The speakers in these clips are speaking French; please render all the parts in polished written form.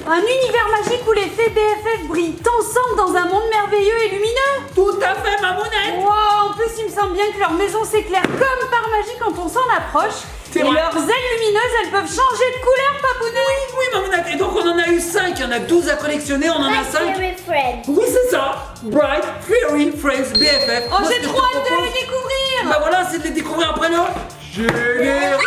Un univers magique où les fées BFF brillent ensemble dans un monde merveilleux et lumineux. Tout à fait, Mamounette. Wow, en plus, il me semble bien que leur maison s'éclaire comme par magie quand on s'en approche. C'est Et vrai. leurs ailes lumineuses, elles peuvent changer de couleur, Papounet. Oui, Mamounette. Et donc, on en a eu 5. Il y en a 12 à collectionner. On en a 5. Oui, c'est ça. Bright, Fairy, Friends, BFF. Oh, Moi, j'ai ce que je trop te hâte de propose, les découvrir. bah voilà, c'est de les découvrir après le générique.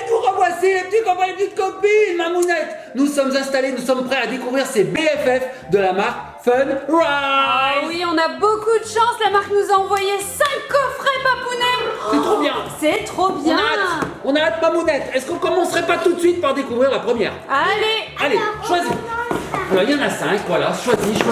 Nous revoici les petits copains et les petites copines, Mamounette. Nous sommes installés, nous sommes prêts à découvrir ces BFF de la marque Fun Ah Ride. oui, on a beaucoup de chance. La marque nous a envoyé 5 coffrets, Papounet. C'est trop bien. C'est trop bien. On a hâte, Mamounette. Est-ce qu'on commencerait pas tout de suite par découvrir la première? Allez. Allez, choisis. Alors, il y en a 5, voilà. Choisis.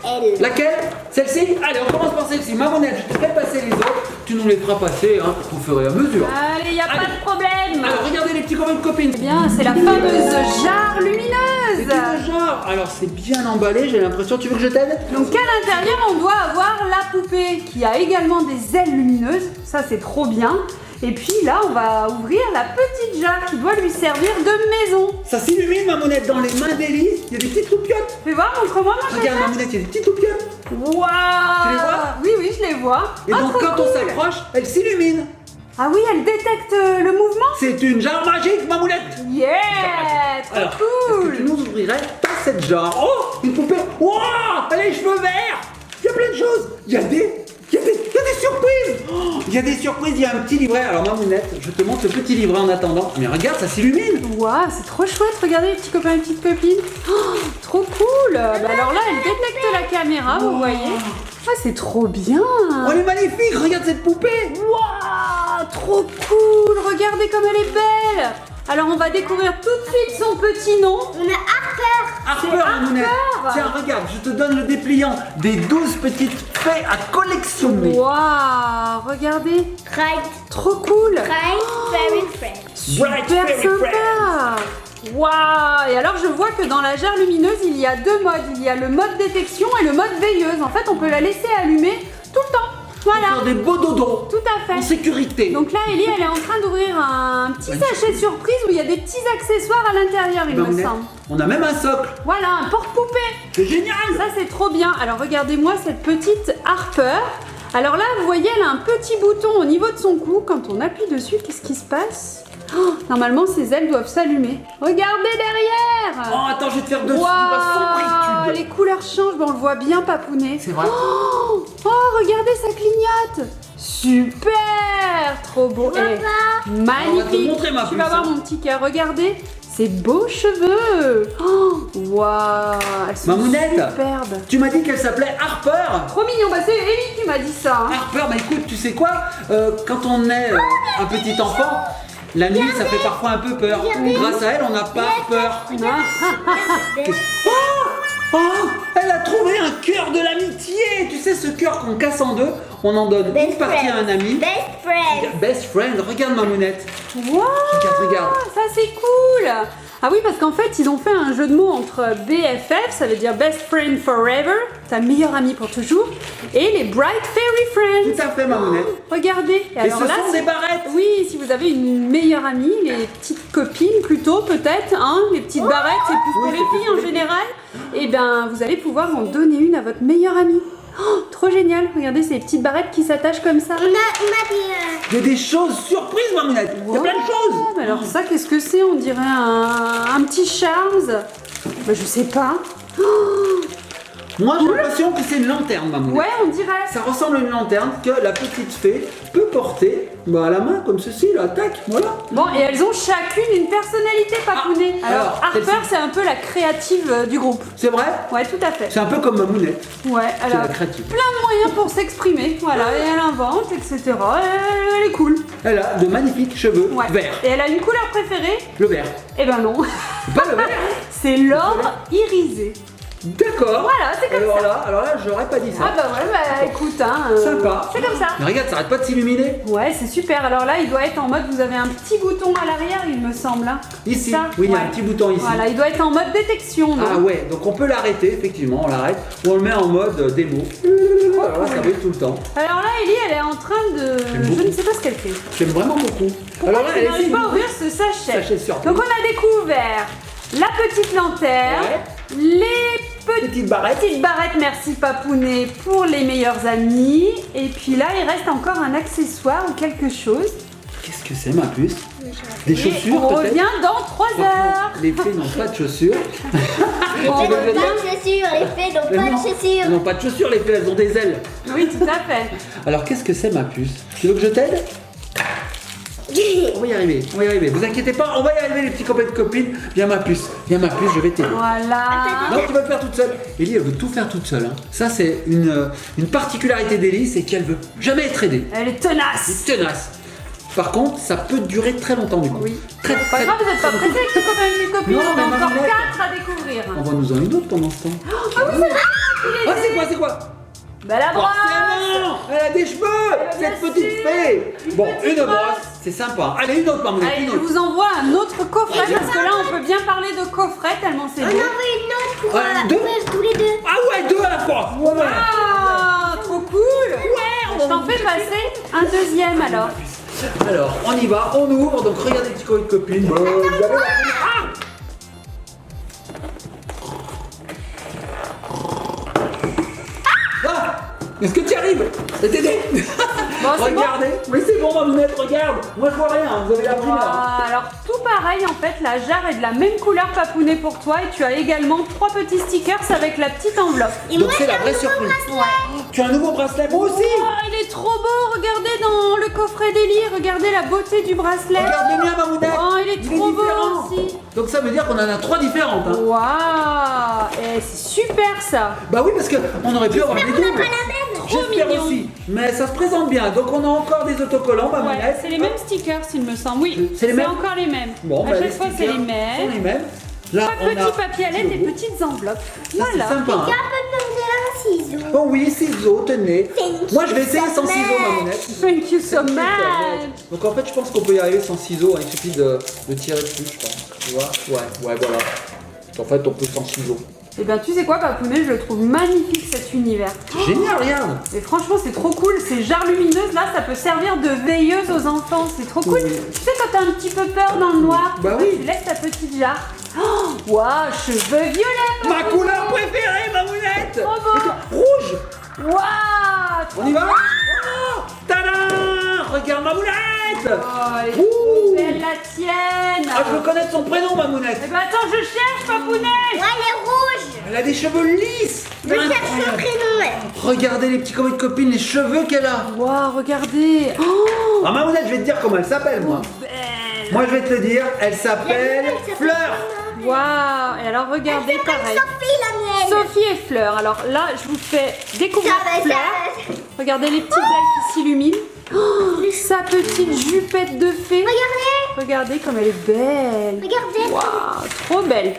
Elle. Laquelle? Celle-ci? Allez, on commence par celle-ci. Mamounette, je te fais passer les autres. Tu nous les feras passer au fur et à mesure. Allez, y a pas Allez. de problème. Alors, regardez les petits copains et copines. Eh bien, c'est la fameuse jarre C'est lumineuse. tout genre. Alors, c'est bien emballé, j'ai l'impression. Tu veux que je t'aide? Donc à l'intérieur, on doit avoir la poupée qui a également des ailes lumineuses. Ça, c'est trop bien. Et puis là, on va ouvrir la petite jarre qui doit lui servir de maison. Ça s'illumine, Mamounette, dans les mains d'Élise. Il y a des petites loupiottes. Fais voir, montre-moi, mon Regarde, chef. Mamounette, il y a des petites loupiottes. Waouh. Tu les vois? Oui, oui, je les vois. Et Ah, donc, trop quand on cool. s'approche, elle s'illumine. Ah oui, elle détecte le mouvement. C'est une jarre magique, Mamounette. Yeah, trop Alors, cool. est-ce que tu nous ouvrirais pas cette jarre? Oh, une poupée. Wow, elle a les cheveux verts. Il y a plein de choses. Il y a des surprises. Oh, il y a des surprises, il y a un petit livret. Alors, Mamounette, je te montre le petit livret en attendant. Mais regarde, ça s'illumine. Waouh, c'est trop chouette. Regardez les petits copains et petites copines. Oh, trop cool. Bah alors là, elle détecte la caméra, vous voyez. Ah, c'est trop bien. Oh, elle est magnifique. Regarde cette poupée. Waouh, trop cool. Regardez comme elle est belle. Alors, on va découvrir tout de suite son petit nom. On a Harper. Harper, Mamounette. Harper. Tiens, regarde, je te donne le dépliant des 12 petites fées à collectionner. Waouh, regardez. Right. Trop cool. Right. Very friend. Bright Super Fairy sympa. Waouh. Et alors, je vois que dans la jarre lumineuse, il y a deux modes. Il y a le mode détection et le mode veilleuse. En fait, on peut la laisser allumer tout le temps. Voilà. Faire des beaux dodos. Tout à fait. En sécurité. Donc là, Ellie, elle est en train d'ouvrir un petit sachet surprise où il y a des petits accessoires à l'intérieur, il me Mamounette, semble. on a même un socle. Voilà, un porte-poupée. C'est génial. Ça, c'est trop bien. Alors, regardez-moi cette petite Harper. Alors là, vous voyez, elle a un petit bouton au niveau de son cou. Quand on appuie dessus, qu'est-ce qui se passe? Oh, normalement, ses ailes doivent s'allumer. Regardez derrière. Oh, attends, je vais te faire deux Waouh, sombritudes. les couleurs changent, mais on le voit bien papouner. C'est vrai. Oh, regardez, ça clignote. Super, trop beau. Eh, Papa. magnifique. On va te montrer, ma Tu vas puce, voir hein. mon petit cœur. Regardez, ces beaux cheveux. Oh, waouh, elles sont Mamounette. superbes. Tu m'as dit qu'elle s'appait Harper. Trop mignon. Bah c'est Ellie qui m'a dit ça. hein. Harper, bah écoute, tu sais quoi? Quand on est un petit enfant, la nuit, ça fait parfois un peu peur. Grâce à elle, on n'a pas peur. Oh, elle a trouvé un cœur de l'amitié. Tu sais, ce cœur qu'on casse en deux, on en donne une partie à un ami. Best friend. Best friend, regarde Mamounette. Wow, Regarde. ça c'est cool. Ah oui, parce qu'en fait, ils ont fait un jeu de mots entre BFF, ça veut dire Best Friend Forever, ta meilleure amie pour toujours, et les Bright Fairy Friends. Tout à fait, Mamounette. Regardez. Et ce sont si- des barrettes. Oui, si vous avez une meilleure amie, les petites copines plutôt peut-être, hein, les petites barrettes, c'est plus pour Oui, les c'est plus filles pour en les général, et ben vous allez pouvoir en donner une à votre meilleure amie. Oh, trop génial, regardez ces petites barrettes qui s'attachent comme ça. On a des. Il y a des choses surprises, Mamounette. Il y a plein de choses. Oh, mais alors ça, qu'est-ce que c'est? On dirait un petit Charles. Bah, je sais pas. Moi, j'ai l'impression que c'est une lanterne, Mamounette. Ouais, on dirait. Ça ressemble à une lanterne que la petite fée peut porter à la main, comme ceci, là, tac, voilà. Bon, et elles ont chacune une personnalité, Papounet. Ah, alors, alors, Harper, celle-ci. c'est un peu la créative du groupe. C'est vrai? Ouais, tout à fait. C'est un peu comme Mamounette. Ouais, elle C'est a la créative. plein de moyens pour s'exprimer. Voilà, et elle invente, etc. Elle est cool. Elle a de magnifiques cheveux Ouais. verts. Et elle a une couleur préférée? Le vert. Eh ben non. C'est pas le vert. C'est l'or irisé. D'accord. Voilà, c'est comme ça. Alors là, j'aurais pas dit ça. Ah bah ouais, bah écoute, hein, Sympa. c'est comme ça. Mais regarde, ça arrête pas de s'illuminer. Ouais, c'est super. Alors là, il doit être en mode, vous avez un petit bouton à l'arrière, il me semble. Hein. Ici, Ça oui, il y a Ouais. un petit bouton ici. Voilà, il doit être en mode détection, non? Ah ouais, donc on peut l'arrêter, effectivement, on l'arrête, ou on le met en mode démo. Alors là, ça brille tout le temps. Alors là, Ellie, elle est en train de... beaucoup. Je ne sais pas ce qu'elle fait. J'aime vraiment beaucoup. Pourquoi là, tu n'arrives pas à ouvrir ce sachet? Sachet surprise. Donc on a découvert la petite lanterne, les Petite barrette. petites barrettes, merci Papounet, pour les meilleurs amis. Et puis là, il reste encore un accessoire ou quelque chose. Qu'est-ce que c'est, ma puce? Des Et chaussures, on peut-être? revient dans 3 heures. Les fées n'ont pas de chaussures. Les Bon, fées veux n'ont dire pas de chaussures, les fées n'ont pas de Elles chaussures. n'ont pas de chaussures, les fées, elles ont des ailes. Oui, tout à fait. Alors, qu'est-ce que c'est, ma puce? Tu veux que je t'aide? On va y arriver, on va y arriver. Vous inquiétez pas, on va y arriver, les petits copains de copines. Viens, ma puce, je vais t'aider. Voilà. Non, tu vas le faire toute seule. Ellie, elle veut tout faire toute seule. Hein. Ça, c'est une particularité d'Ellie, c'est qu'elle veut jamais être aidée. Elle est tenace. C'est tenace. Par contre, ça peut durer très longtemps du coup. Oui. Très, Pas très, grave, vous n'êtes pas pressés avec ce copain et mes copines. Non, On mais a encore Marinette. 4 à découvrir. On va nous en une autre pendant ce temps. Ah, c'est quoi? Bah la brosse. Forcément, elle a des cheveux, bien cette petite sûr. fée. Une Bon, petite une brosse, brosse. c'est sympa. Allez, une autre, maman, Allez, une je autre. vous envoie un autre coffret parce que là, on peut bien parler de coffret tellement c'est On en beau. veut une autre pour Ah, deux. ouvrir tous les deux. Ah ouais, deux à la fois. Ouais. Ah, trop cool. Je t'en fais passer un deuxième alors. Alors, on y va, on ouvre. Donc, regardez, petits copains de copines. Vous avez- Ah Ah, est-ce que tu y arrives? Je vais t'aider. Bon, c'est Regardez. Oui, c'est bon, mamounette, regarde. Moi, je vois rien. Vous avez la prime là. Ah, alors tout pareil en fait, la jarre est de la même couleur Papounet pour toi et tu as également 3 petits stickers avec la petite enveloppe. Et Donc, moi, c'est la j'ai un vraie nouveau surprise. bracelet. Tu as un nouveau bracelet, moi aussi. Oh, il est trop beau, regardez dans le coffret d'Ellie, regardez la beauté du bracelet. Regarde le mien, mamounette. Oh, il est trop beau différent. aussi. Donc, ça veut dire qu'on en a 3 différentes. Hein. Waouh, et c'est super ça. Bah oui, parce qu'on aurait pu avoir des On n'a doubles. pas la même. J'espère mignon. aussi. Mais ça se présente bien. Donc, on a encore des autocollants, Ouais, mamounette. c'est les mêmes stickers il me semble, oui. C'est les mêmes encore les mêmes. Bon, à bah, chaque les fois c'est stickers les sont mêmes. les mêmes. Là, Pas on de a petits papiers à lettres et petites enveloppes. Ça, Voilà. c'est sympa. hein. Quelqu'un peut me demander un ciseau. Oh oui, ciseaux, tenez. Thank Moi, je vais you essayer so sans ciseaux, much. mamounette. Thank you so much. Donc, en fait, je pense qu'on peut y arriver sans ciseaux. Hein. Il suffit de tirer dessus, je pense. Tu vois? Ouais, voilà. En fait, on peut sans ciseaux. Et ben tu sais quoi Papounet, je le trouve magnifique cet univers. Génial, regarde. Et franchement c'est trop cool, ces jarres lumineuses là ça peut servir de veilleuse aux enfants, c'est trop cool. Oui. Tu sais quand t'as un petit peu peur dans le noir, Bah oui. tu laisses ta petite jarre. Oh, waouh, cheveux violets. Ma couleur préférée, mamounette. Trop beau. Rouge. Waouh. On y va? Oh, tada! Regarde, mamounette. Oh, elle est Ouh. trop belle la tienne. Ah, je veux connaître son prénom, mamounette. Eh ben attends, je cherche Papounet. Ouais, elle est rouge. Elle a des cheveux lisses. Je cherche son Incroyable. prénom. Ouais. Regardez les petits copains de copines, les cheveux qu'elle a. Waouh, regardez. Oh, Ah, mamounette, je vais te dire comment elle s'appelle, moi. belle. Moi, je vais te le dire, elle s'appelle Elle s'appelle Fleur. comment? Waouh, et alors regardez pareil. Sophie, la mienne. Sophie et Fleur. Alors là, je vous fais découvrir Ça va, Fleur. ça va. Regardez les petites ailes qui s'illuminent. Oh, sa petite jupette de fée. Regardez. Regardez comme elle est belle. Regardez. Waouh, trop belle.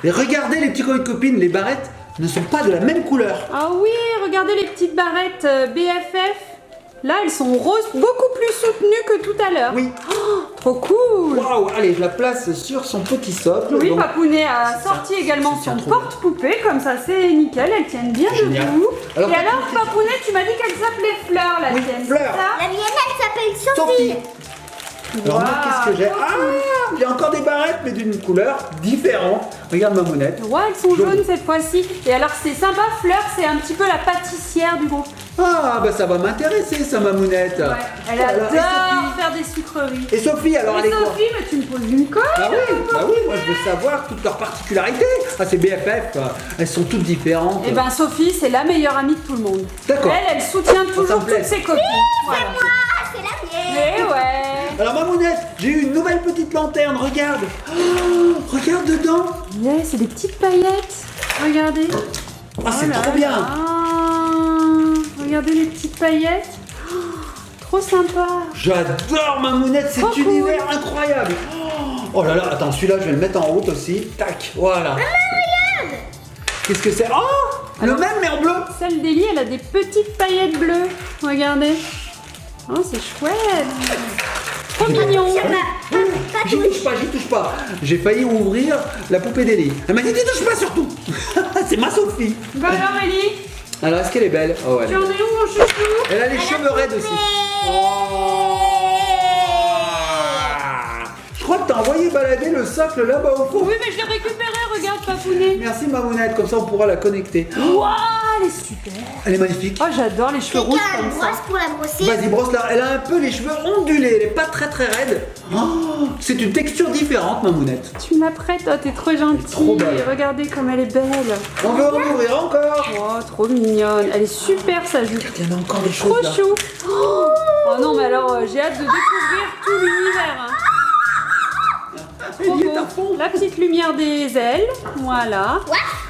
Et regardez les petits copains de copines, les barrettes ne sont pas de la même couleur. Ah oui, regardez les petites barrettes BFF. Là, elles sont roses, beaucoup plus soutenues que tout à l'heure. Oui. Oh, trop cool. Waouh, allez, je la place sur son petit socle. Oui, Donc, Papounet a sorti également c'est son trop bien. porte-poupée, comme ça c'est nickel, elles tiennent bien Génial. debout. Alors, Et alors, Papounet, Papounet, tu m'as dit qu'elle s'appelait Fleur, la Oui, tienne. Fleur. c'est ça La mienne, elle s'appelle Sophie. Sophie. Alors moi, Waouh, qu'est-ce que j'ai? trop Ah, j'ai encore des barrettes, mais d'une couleur différente. Regarde ma monette. Ouais, elles sont Jaune. jaunes cette fois-ci. Et alors, c'est sympa, Fleur, c'est un petit peu la pâtissière du groupe. Ah, bah ça va m'intéresser, ça, ma monette. Ouais, elle Alors, adore faire des sucreries. Et Sophie, alors, Mais elle est quoi? Sophie, mais tu me poses une colle. Bah oui, moi je veux savoir toutes leurs particularités. Ah, c'est BFF, elles sont toutes différentes. Et ben Sophie, c'est la meilleure amie de tout le monde. D'accord. Elle soutient Ça toujours me plaît. toutes ses copines. Voilà. Ah, c'est la mienne. Et ouais. Alors, ma monette, j'ai eu une nouvelle petite lanterne, regarde. Oh, regarde dedans. Yeah, c'est des petites paillettes. Regardez. Ah, c'est Oh là trop bien. là. Regardez les petites paillettes. Oh, trop sympa. J'adore ma monette, Trop cet cool. univers incroyable. Oh là là, attends, celui-là, je vais le mettre en route aussi. Tac, voilà. Qu'est-ce que c'est? Oh, le Alors, même mais en bleu. Celle d'Ellie, elle a des petites paillettes bleues. Regardez. Oh, c'est chouette. Trop mignon. J'y touche pas. J'ai failli ouvrir la poupée d'Ellie. Elle m'a dit, n'y touche pas surtout. C'est ma Sophie. Bah alors, Ellie, Alors, est-ce qu'elle est belle? Oh, ouais. tu en es où, mon chouchou? Elle a les cheveux raides aussi. Oh. Je crois que t'as envoyé balader le socle là-bas au fond. Oui, mais je l'ai récupéré, regarde, papounet. Merci Mamounette, comme ça on pourra la connecter. Waouh, elle est super. Elle est magnifique. Oh, j'adore les cheveux rouges Quelqu'un a une comme ça. brosse pour la brosser. Vas-y, brosse-la. Elle a un peu les cheveux ondulés, elle est pas très raide. Oh, c'est une texture différente, Mamounette. Tu me la prêtes, oh, t'es trop gentille. trop belle. Regardez comme elle est belle. On veut en ouvrir encore. Oh, trop mignonne. Elle est super, sa jupe. Il y en a encore des choses Trop là. chou. Oh non, mais alors, j'ai hâte de découvrir tout l'univers. hein. Trop Elle y est beau. à fond. La petite lumière des ailes, voilà.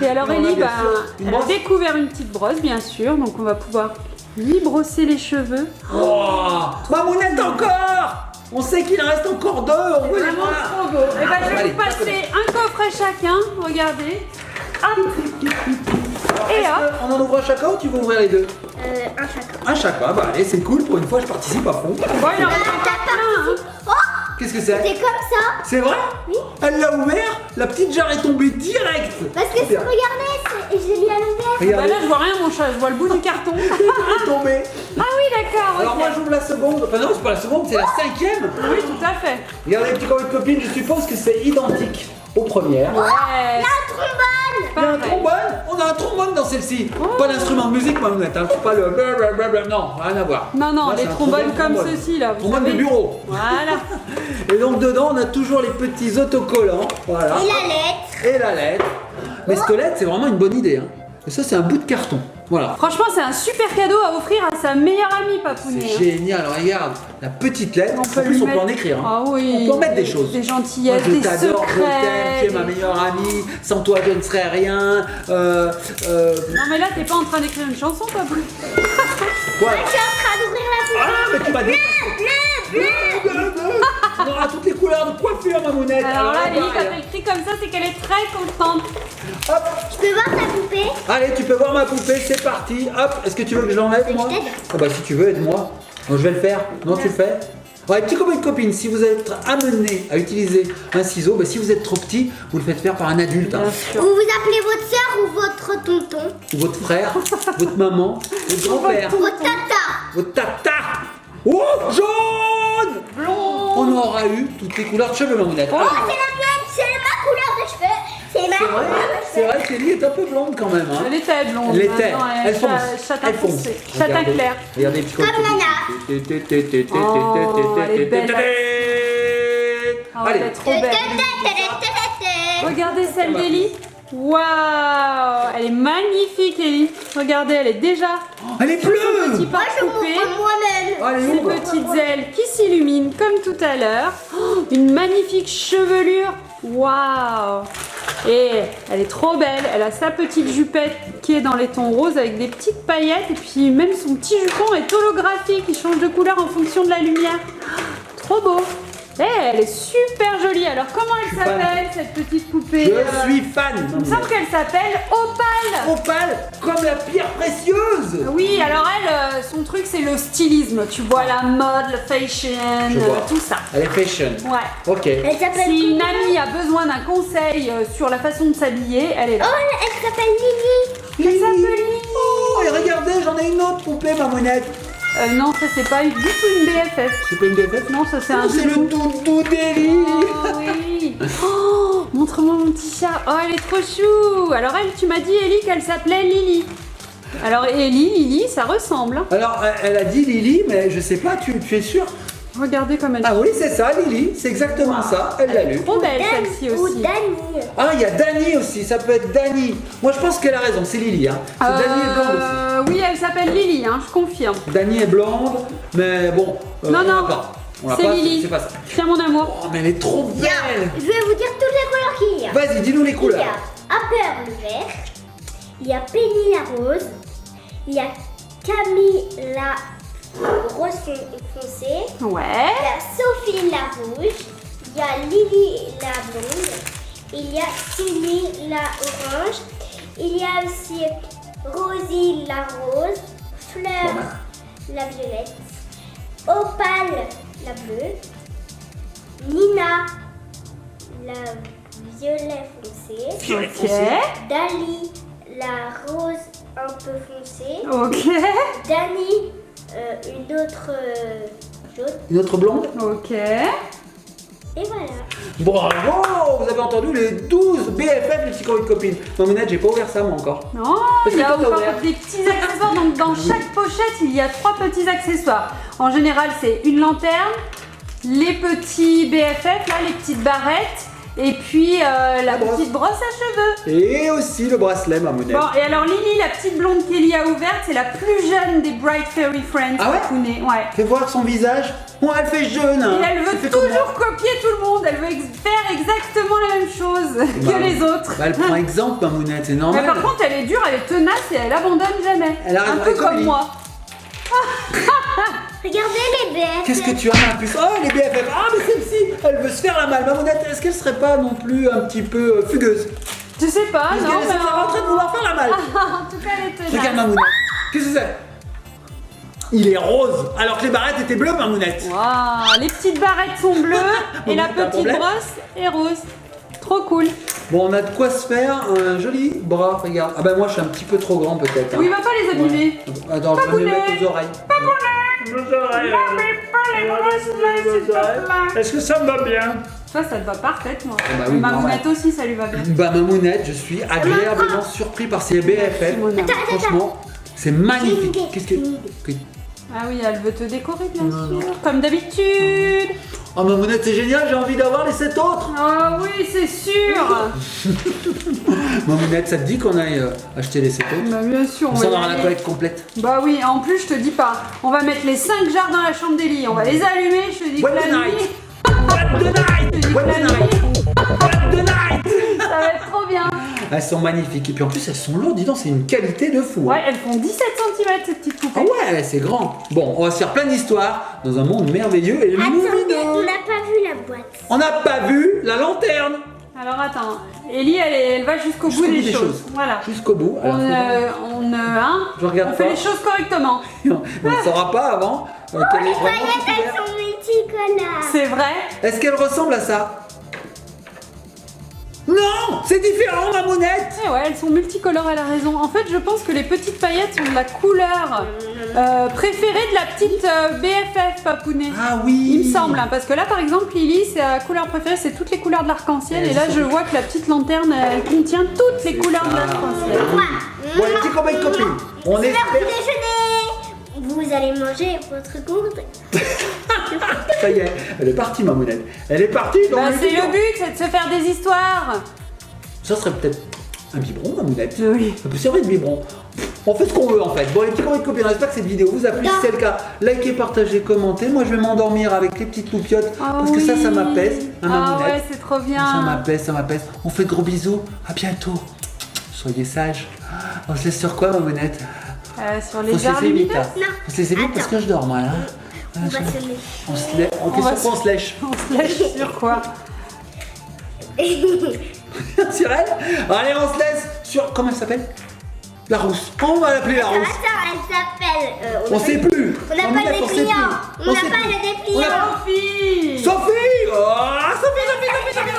Et alors On a Ellie, bien bah, sûr une elle a brosse. découvert une petite brosse, bien sûr, donc on va pouvoir lui brosser les cheveux. Oh, Mamounette encore. On sait qu'il en reste encore deux. On veut les Vraiment voir. trop beau. Et bah, je vais Allez, vous passer un coffre à chacun, regardez. Hop. Et hop. On en ouvre un chacun ou tu veux ouvrir les deux? Un chacun. Un chacun, bah allez, c'est cool. Pour une fois, je participe à fond. Bon, il en reste encore plein. hein. Oh, Qu'est-ce que c'est? c'est comme ça. C'est vrai? Oui. Elle l'a ouvert, la petite jarre est tombée direct. Parce que si Bien. regardez, je l'ai à l'envers. Bah Regardez, là, je vois rien, mon chat, je vois le bout du carton. elle est tombée. Ah oui, d'accord. Alors ok. moi j'ouvre la seconde, enfin non c'est pas la seconde, c'est la cinquième. Oui, tout à fait. Regardez petit copain de copine, je suppose que c'est identique aux premières. Ouais. La trombone. Il y a un Pareil. trombone, on a un trombone dans celle-ci. Pas d'instrument de musique Mamounette, hein. C'est pas le blablabla, non, rien à voir. Non, non, Là, les c'est un trombones comme trombone. ceci là. Vous Trombone de savez. bureau. Voilà. Et donc dedans on a toujours les petits autocollants, voilà. Et la lettre. Et la lettre. Mais ce lettre c'est vraiment une bonne idée. Hein. Et ça c'est un bout de carton. Voilà. Franchement, c'est un super cadeau à offrir à sa meilleure amie, Papounet. C'est génial, regarde, la petite lettre, On en peut plus lui on peut mettre- en écrire. Hein. Ah oui. On peut en mettre des choses. Des Moi, gentillesses, je des t'adore, je t'aime, tu es secrets. ma meilleure amie, sans toi je ne serais rien. Non, mais là, t'es pas en train d'écrire une chanson, Papounet. Quoi Je suis en train d'ouvrir la bouche. Ah, mais tu m'as dit. On aura toutes les couleurs de coiffure, Mamounette. Alors là, Lily, quand pareil, elle crie comme ça, c'est qu'elle est très contente. hein. Hop. Je peux voir ta poupée? Allez, tu peux voir ma poupée, c'est parti. Hop, est-ce que tu veux que je l'enlève, moi? Je t'aide. Ah bah si tu veux, aide-moi. Non, je vais le faire. Non, tu le fais. Ouais, petit copain de copine, si vous êtes amené à utiliser un ciseau, bah, si vous êtes trop petit, vous le faites faire par un adulte. Hein. Bien sûr. Vous vous appelez votre soeur ou votre tonton? Ou votre frère, votre maman, votre grand-père, Votre tata. votre tata. Oh, jaune. Blond. On aura eu toutes les couleurs de cheveux, Mamounette. Oh, c'est la mienne, c'est ma couleur de cheveux. C'est ma C'est couleur vrai, de c'est cheveux. vrai qu'Ellie est un peu blonde quand même. Hein. Elle était blonde. Elle l'était, Maintenant, elle fonce. Châtain Elle fonce. foncé. Châtain Regardez. clair. Regardez, petit Comme Nana. Oh, elle est belle. Oh, elle Allez, est trop belle. Regardez celle d'Ellie. Waouh, elle est magnifique, Ellie. Regardez, elle est déjà elle est petit bleue. pas Moi, je coupé. m'ouvre moi-même. Allez, Ses ouvre. petites ailes qui s'illuminent comme tout à l'heure. Oh, une magnifique chevelure. Waouh. Et elle est trop belle. Elle a sa petite jupette qui est dans les tons roses avec des petites paillettes. Et puis même son petit jupon est holographique. Il change de couleur en fonction de la lumière. Trop beau. Et elle est super jolie. Alors comment elle suis fan. s'appelle cette petite poupée Je suis fan. Il me semble qu'elle s'appelle Opale. Opale comme la pierre précieuse. Oui, alors elle, son truc c'est le stylisme. Tu vois la mode, le fashion, Je vois. tout ça. Elle est fashion. Ouais. Ok. Elle s'appelle Si une comment? amie a besoin d'un conseil sur la façon de s'habiller, elle est là. Oh, elle s'appelle Lily. Elle s'appelle Lily. Oh, et regardez, j'en ai une autre poupée, Mamounette. Non, ça c'est pas du tout une BFF. C'est pas une BFF? Non, ça c'est un Oh, c'est le doudou. doudou d'Ellie. Oh oui. Oh, montre-moi mon petit chat. Oh, elle est trop chou. Alors elle, tu m'as dit Ellie qu'elle s'appelait Lily. Alors Ellie, Lily, ça ressemble. Hein. Alors, elle a dit Lily, mais je sais pas, tu es sûr? Regardez comme elle. Ah oui, c'est ça, Lily, c'est exactement ça, elle l'a lu. Trop belle celle-ci Ou aussi. Dani. Ah, il y a Dani aussi, ça peut être Dani. Moi, je pense qu'elle a raison, c'est Lily. Hein. C'est Dani est blonde aussi. Oui, elle s'appelle Lily, hein, je confirme. Dani est blonde, mais bon, Non, on non, l'a pas. On l'a c'est pas, Lily. c'est pas ça. Tiens mon amour. Oh, mais elle est trop belle. Je vais vous dire toutes les couleurs qu'il y a. Vas-y, dis-nous les Il y couleurs. a Upper le vert, il y a Penny la rose, il y a Camille la rose foncée, Ouais. il y a Sophie la rouge, il y a Lily la blonde, il y a Cindy la orange, Il y a aussi Rosie la rose, Fleur la violette, Opale la bleue, Nina la violet foncé, Ok. Dali la rose un peu foncée, Ok. Dani une autre jaune. Une autre blonde? Ok. Et voilà. Bravo! Vous avez entendu les 12 BFF, les petits copains de copines. Mamounette, j'ai pas ouvert ça moi encore. Non, Parce il y que a toi, t'as encore ouvert. des petits accessoires. Donc dans chaque pochette, il y a 3 petits accessoires. En général, c'est une lanterne, les petits BFF, là, les petites barrettes, et puis la brosse. petite brosse à cheveux. Et aussi le bracelet, Mamounette. Bon, et alors Lily, la petite blonde qu'Ellie a ouverte, c'est la plus jeune des Bright Fairy Friends. Ah ouais Papounet. Ouais. Fais voir son visage. Ouais, elle fait jeune. Hein. Et elle veut fait comme moi. toujours copier tout le monde. Elle veut faire exactement la même chose Bah, que les autres. Bah, elle prend exemple, Mamounette, c'est normal. Mais par contre, elle est dure, elle est tenace et elle abandonne jamais. Elle a raison, Un peu elle est comme comme Ellie. moi. Regardez les BFF. Qu'est-ce que tu as ma puce? Oh, les BFF. Ah, mais celle-ci, elle veut se faire la malle. Mamounette, est-ce qu'elle serait pas non plus un petit peu fugueuse? Je sais pas, Parce non, qu'elle est en train de vouloir faire la malle. En tout cas, elle est tenace. Regarde Mamounette. Qu'est-ce que c'est? Il est rose, alors que les barrettes étaient bleues, Mamounette. Waouh, les petites barrettes sont bleues et la Pas de petite problème. brosse est rose. Trop cool. Bon, on a de quoi se faire un joli bras, regarde. Ah bah moi, je suis un petit peu trop grand peut-être. hein. Oui, va pas les abîmer. Ouais. Attends, je vais me les mettre aux oreilles. Est-ce que ça me va bien? Ça, ça te va parfaitement. bah oui, Mamounette aussi, ça lui va bien. Bah Mamounette, je suis agréablement surpris par ces BFF. Mon âme. Franchement, c'est magnifique. J'ai une Qu'est-ce que... idée. Ah oui, elle veut te décorer, bien Non, sûr. Comme d'habitude. Oh Mamounette, c'est génial, j'ai envie d'avoir les 7 autres. Ah oui, c'est sûr. Mamounette, ça te dit qu'on aille acheter les 7 autres? Bah, bien sûr, on Comme ça, va on y aura la aller. collecte complète. Bah oui, en plus, je te dis pas. On va mettre les 5 jars dans la chambre d'Ellie. On va les allumer. Je te dis What que the la night? nuit, What the night? What the night? What the night? ça va être trop bien. Elles sont magnifiques. Et puis en plus, elles sont lourdes, dis donc, c'est une qualité de fou. hein. Ouais, elles font 17 cm ces petites Ah poupées. ouais, c'est grand. Bon, on va se faire plein d'histoires dans un monde merveilleux et Attendez, on lumineux. n'a pas vu la boîte. On n'a pas vu la lanterne. Alors attends, Ellie, elle va jusqu'au bout des choses. Voilà. Jusqu'au bout. Alors, Hein, Je regarde on fait pas. les choses correctement. on ne saura pas avant qu'elle est Les vraiment paillettes, titulaire. elles sont multicolores. C'est vrai. Est-ce qu'elle ressemble à ça? Non, c'est différent, Mamounette. Eh ouais, elles sont multicolores, elle a raison. En fait, je pense que les petites paillettes sont de la couleur préférée de la petite BFF Papounet. Ah oui. Il me semble, hein, parce que là par exemple, Lily, c'est la couleur préférée, c'est toutes les couleurs de l'arc-en-ciel. Elles Et là, sont- je vois que la petite lanterne, elle contient toutes les couleurs de ça. l'arc-en-ciel. Bon, les petits copains et copines, on L'heure du espère. déjeuner. Vous allez manger votre gourde. Ça y est, elle est partie, Mamounette. Elle est partie. dans Bah, le c'est futur. le but, c'est de se faire des histoires. Ça serait peut-être un biberon, Mamounette. Oui. Ça peut servir de biberon. On fait ce qu'on veut en fait. Bon, les petits copains et copines, j'espère que cette vidéo vous a plu. Si c'est le cas, likez, partagez, commentez. Moi, je vais m'endormir avec les petites loupiottes parce que ça m'apaise. Hein, Ah Mamounette. ouais, c'est trop bien. Ça m'apaise, ça m'apaise. On fait de gros bisous. À bientôt. Soyez sages. On se laisse sur quoi, Mamounette? Sur Faut les se jarres laisser vite. lumineuses. hein. Non. Faut se laisser vite parce que je dors, moi là. On va se mettre. On se lèche. On va Sur quoi on se lèche? On se lèche sur quoi? Cyril? Allez, on se laisse sur. Comment elle s'appelle? La rousse. On va l'appeler la rousse. Attends, elle s'appelle. On sait plus. On n'a pas Mamounette, le on sait plus. dépliant. On n'a sait pas plus. le On dépliant. a- Sophie. Sophie! Oh, Sophie, Sophie, Sophie, Sophie.